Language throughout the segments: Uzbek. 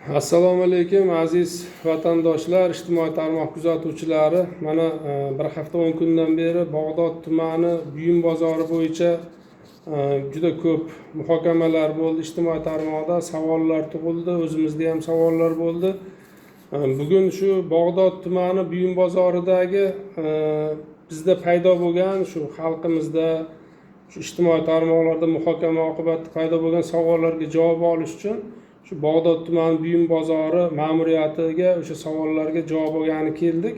Assalomu alaykum aziz vatandoshlar, ijtimoiy tarmoq kuzatuvchilari. Mana bir hafta 10 kundan beri Bag'dod tumani buyum bozori bo'yicha juda ko'p muhokamalar bo'ldi. Ijtimoiy tarmoqda savollar tug'ildi, o'zimizda ham savollar bo'ldi. Bugun shu Bag'dod tumani buyum bozoridagi bizda paydo bo'lgan shu xalqimizda shu ijtimoiy tarmoqlarda muhokama oqibatida paydo bo'lgan savollarga javob olish uchun shu Bag'dod tumani buyum bozori ma'muriyatiga o'sha savollarga javob olgani keldik.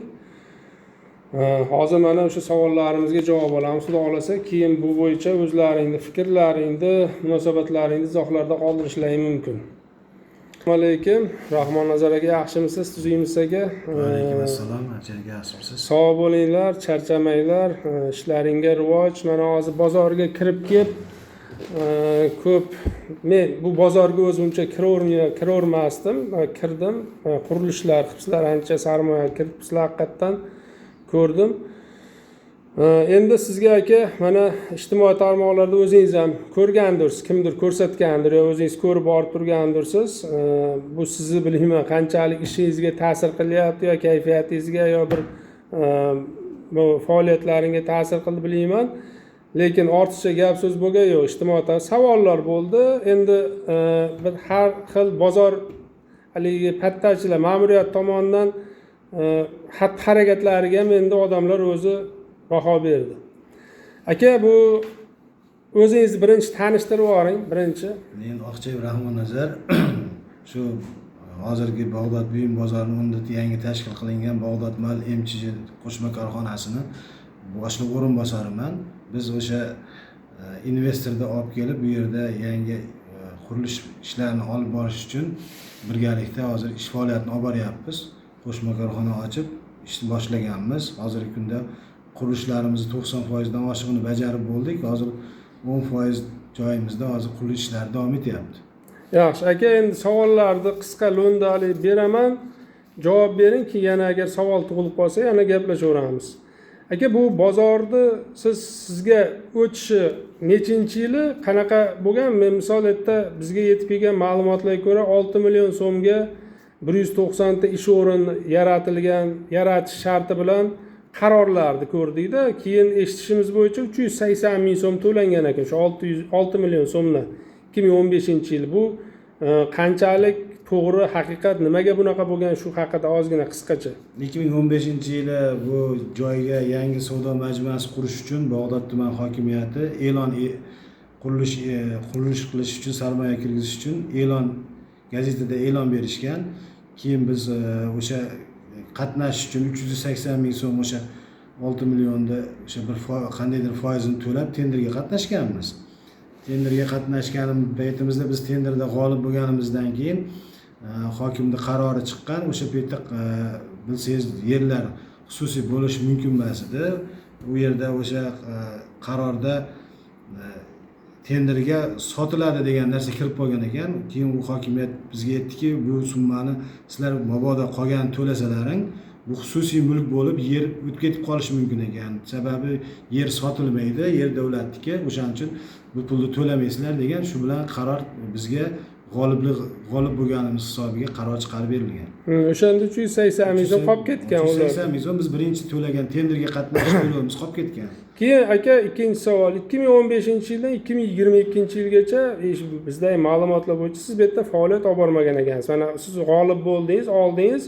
Hozir mana o'sha savollarimizga javob olamiz. Xudo xolasa, keyin bu bo'yicha o'zlaringni fikrlaringni, munosabatlaringni izohlarda qoldirishlaring mumkin. Assalomu alaykum. Rahmon Nazar aka, yaxshimisiz? Tuzuymiz aka? Alaykum assalom. Aka, yaxshimisiz? Sog' bo'linglar, charchamanglar, ishlaringga rivoj. Mana hozir bozorga kirib kelib ko'p men bu bozorga o'zimcha kiravermasdim, kirdim. Qurilishlar, qilibsizlar, ancha sarmoya kiritibsizlar, haqiqatdan ko'rdim. Endi sizga aka, mana ijtimoiy tarmoqlarda o'zingiz ham ko'rgandirsiz, kimdir ko'rsatgandir yo o'zingiz ko'rib borib turgandirsiz. Bu sizni bilmayman qanchalik ishingizga ta'sir qilyapti yo kayfiyatingizga yo bir bu faoliyatlaringga ta'sir qildi bilmayman. Lekin ortiqcha gap so'z bo'lgan yo'q, ijtimoiy savollar bo'ldi. Endi bir har xil bozor haligi pattachilar ma'muriyat tomonidan xatti-harakatlariga ham endi odamlar o'zi baho berdi. Aka, bu o'zingizni birinchi tanishtirib yuboring, birinchi. Men Oqchayev Rahmon Nazar shu hozirgi Bag'dod buyum bozorini unda yangi tashkil qilingan Bag'dod Mal MCJ qo'shma korxonasini boshliq o'rinbosariman. Biz o'sha investorni olib kelib bu yerda yangi qurilish ishlarini olib borish uchun birgalikda hozir ish faoliyatini olib boryapmiz. Qo'shma korxona ochib ishni boshlaganmiz. Hozirgi kunda qurilishlarimizni 90% dan oshig'ini bajarib bo'ldik. Hozir 10% joyimizda hozir qurilish ishlari davom etyapti. Yaxshi aka, endi savollarni qisqa lo'ndali beraman. Javob bering, ki yana agar savol tug'ilib qolsa yana gaplashaveramiz. Aka, bu bozorni sizga o'tishi nechinchi yili, qanaqa bo'lgan? Men misol yerda bizga yetib kelgan ma'lumotlarga ko'ra 6 million so'mga 190 ta ish o'rini yaratish sharti bilan qarorlarni ko'rdikda. Keyin eshitishimiz bo'yicha 380 ming so'm to'langan ekan shu 6 million so'mdan 2015-yil. Bu qanchalik to'g'ri, haqiqat, nimaga bunaqa bo'lgan, shu haqida ozgina qisqacha. 2015-yili bu joyga yangi savdo majmuasi qurish uchun Bag'dod tuman hokimiyati qurilish qilish uchun, sarmoya kirgizish uchun gazetada e'lon berishgan. Keyin biz o'sha qatnashish uchun 380 ming so'm o'sha 6 millionda o'sha bir qandaydir foizini to'lab tenderga qatnashganmiz. Tenderga qatnashganim paytimizda biz tenderda g'olib bo'lganimizdan keyin hokimning qarori chiqqan. O'sha paytda bilsangiz yerlar xususiy bo'lishi mumkin emas edi. U yerda o'sha qarorda tenderga sotiladi degan narsa kirib qolgan ekan. Keyin u hokimiyat bizga aytdiki, bu summani sizlar mabodo qolgan to'lasalaring, bu xususiy mulk bo'lib yer o'tib ketib qolishi mumkin ekan. Sababi yer sotilmaydi, yer davlatniki. O'shaning uchun bu pulni to'lamaysizlar degan, shu bilan qaror bizga g'olib bo'lganimiz hisobiga qaror chiqarib berilgan. O'shanda 380 ming so'm qolib ketgan ular. 380 ming so'm biz birinchi to'lagan tenderga qatnashish to'lovimiz qolib ketgan. Keyin aka, ikkinchi savol. 2015-yildan 2022-yilgacha bizda ma'lumotlar bo'yicha siz bu yerda faoliyat olib bormagan ekansiz. Mana siz g'olib bo'ldingiz, oldingiz.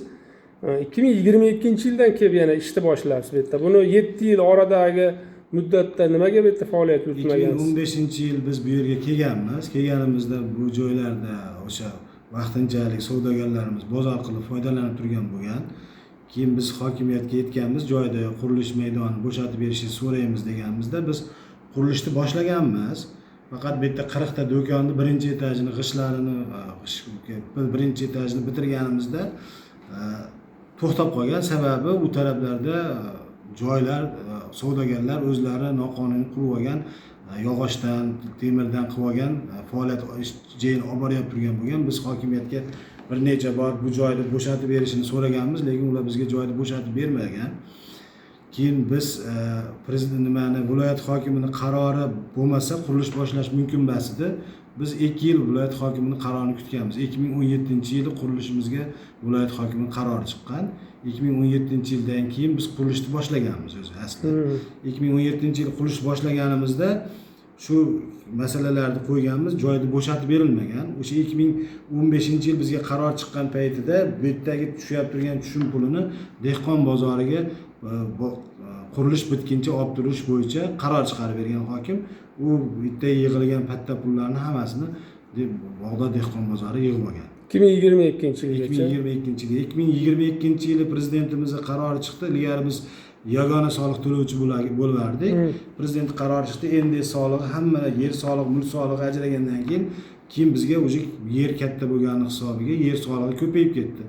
2022-yildan kelib yana ishni boshlabsiz bu yerda. Buni 7 yil oradagi muddatda nimaga bu yerda faoliyat yuritmagansiz? 2015-yil biz bu yerga kelganmiz. Kelganimizda bu joylarda o'sha vaqtinchalik savdogarlarimiz bozor qilib foydalanib turgan bo'lgan. Keyin biz hokimiyatga yetganmiz, joyda qurilish maydonini bo'shatib berishni so'raymiz deganimizda biz qurilishni boshlaganmiz. Faqat bu yerda 40 ta do'konni birinchi etajini birinchi etajini bitirganimizda to'xtab qolgan. Sababi u taraflarda joylar, savdogarlar o'zlari noqonuniy qurib olgan, yog'ochdan, temirdan qilib olgan faoliyat joyini olib boryapti turgan bo'lgan. Biz hokimiyatga bir necha bor bu joyni bo'shatib berishini so'raganmiz, lekin ular bizga joyni bo'shatib bermagan. Keyin biz prezident viloyat hokimining qarori bo'lmasa qurilish boshlash mumkin emas edi. biz 2 yil viloyat hokimining qarorini kutganmiz. 2017-yili qurilishimizga viloyat hokimining qarori chiqqan. 2017-yildan keyin biz qurilishni boshlaganmiz o'zi aslida. 2017-yil qurilish boshlaganimizda shu masalalarni qo'yganmiz, joyda bo'shatib berilmagan. O'sha 2015-yil bizga qaror chiqqan paytida bu yerdagi tushib turgan tushum pulini dehqon bozoriga qurilish bitguncha olib turish bo'yicha qaror chiqarib bergan hokim. U bitta yig'ilgan patta pullarni hammasini Bog'dod dehqon bozori yig'ib olgan. 2022-yilgacha. 2022-yili prezidentimizning qarori chiqdi. Ilgari biz yagona soliq to'lovchi bo'lardik. Prezident qarori chiqdi. Endi soliq hamma yer solig'i, mulk solig'i ajragandan keyin bizga o'zi yer katta bo'lgani hisobiga yer solig'i ko'payib ketdi.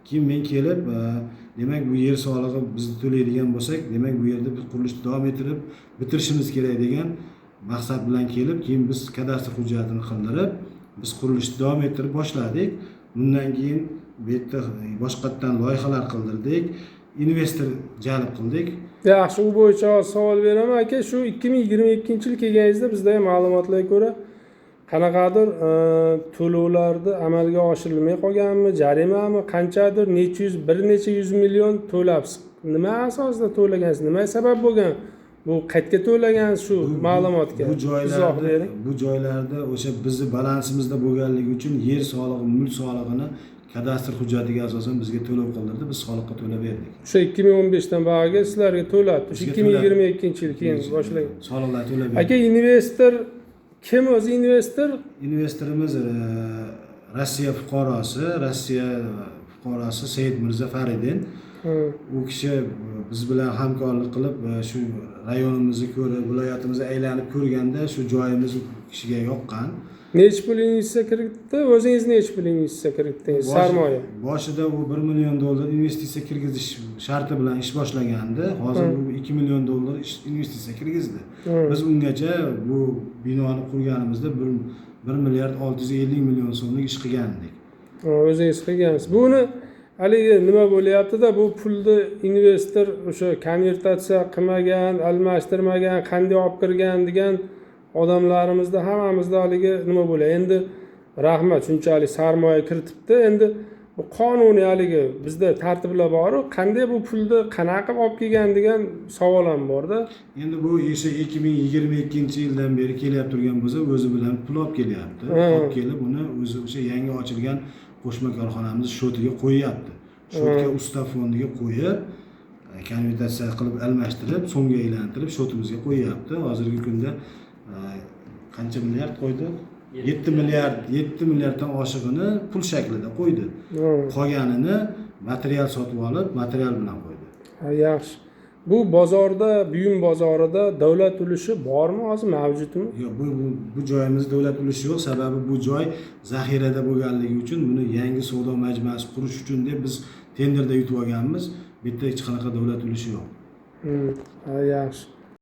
Keyin men kelib, demak bu yer solig'i biz to'laydigan bo'lsak, demak bu yerda biz qurilishni davom ettirib bitirishimiz kerak degan maqsad bilan kelib, keyin biz kadastr hujjatini qildirib, biz qurilishni davom ettirib boshladik. Bundan keyin bu yerda boshqatdan loyihalar qildirdik, investor jalb qildik. Yaxshi, u bo'yicha savol beraman aka. Shu 2022-yil kelganingizda bizda ham ma'lumotlarga ko'ra qanaqadir to'lovlarni amalga oshirilmay qolganmi, jarimami, qanchadir bir necha yuz million to'labsiz. Nima asosida to'lagansiz? Nima sabab bo'lgan? Bu qayerga to'lagansiz shu ma'lumotga? Bu joylarda o'sha bizni balansimizda bo'lganligi uchun yer solig'i, mulk solig'ini kadastr hujjatiga asosan bizga to'lov qildirdi, biz soliqqa to'lab berdik. O'sha 2015dan bog'iga sizlarga to'ladi. 2022-yil keyin boshlagan. Soliqlar to'lab berdik. Aka, investor kim o'zi investor? Investorimiz Rossiya fuqarosi Said Mirza Faridin. U kishi biz bilan hamkorlik qilib, shu rayonimizni ko'rib, viloyatimizni aylanib ko'rganda shu joyimiz u kishiga yoqqan. Necha pul investitsiya kiritdi? O'zingiz necha pul investitsiya kiritdingiz? Sarmoya. Boshida u $1 million investitsiya kirgizish sharti bilan ish boshlagandi. Hozir u $2 million investitsiya kirgizdi. Biz ungacha bu binoni qurganimizda 1,650 million so'mlik ish qilgandik. O'zingiz qilgansiz. Buni haligi nima bo'lyapti-da, bu pulni investor o'sha konvertatsiya qilmagan, almashtirmagan, qanday olib kirgan degan odamlarimizda hammamizda haligi nima bo'ladi? Endi rahmat, shunchalik sarmoya kiritibdi. Endi bu qonuniy haligi bizda tartiblar bor-ku, qanday bu pulni qanaqa olib kelgan degan savol ham bor-da. Endi bu o'sha 2022-yildan beri kelyapti turgan bo'lsa, o'zi bilan pul olib kelyapti. Olib kelib, uni o'zi o'sha yangi ochilgan qo'shma korxonamiz shotiga qo'yyapti. Shotga usta fondiga qo'yib, konvertatsiya qilib almashtirib, so'mga aylantirib shotimizga qo'yyapti. Hozirgi kunda qancha milliard qo'ydi? 7 milliarddan oshig'ini pul shaklida qo'ydi. Qolganini material sotib olib, material bilan qo'ydi. Yaxshi. Bu bozorda, buyum bozorida davlat ulushi bormi, hozir mavjudmi? Yo'q, bu joyimizda davlat ulushi yo'q. Sababi bu joy zaxirada bo'lganligi uchun buni yangi savdo majmuasi qurish uchun deb biz tenderda yutib olganmiz. Bitta hech qanaqa davlat ulushi yo'q. Yaxshi.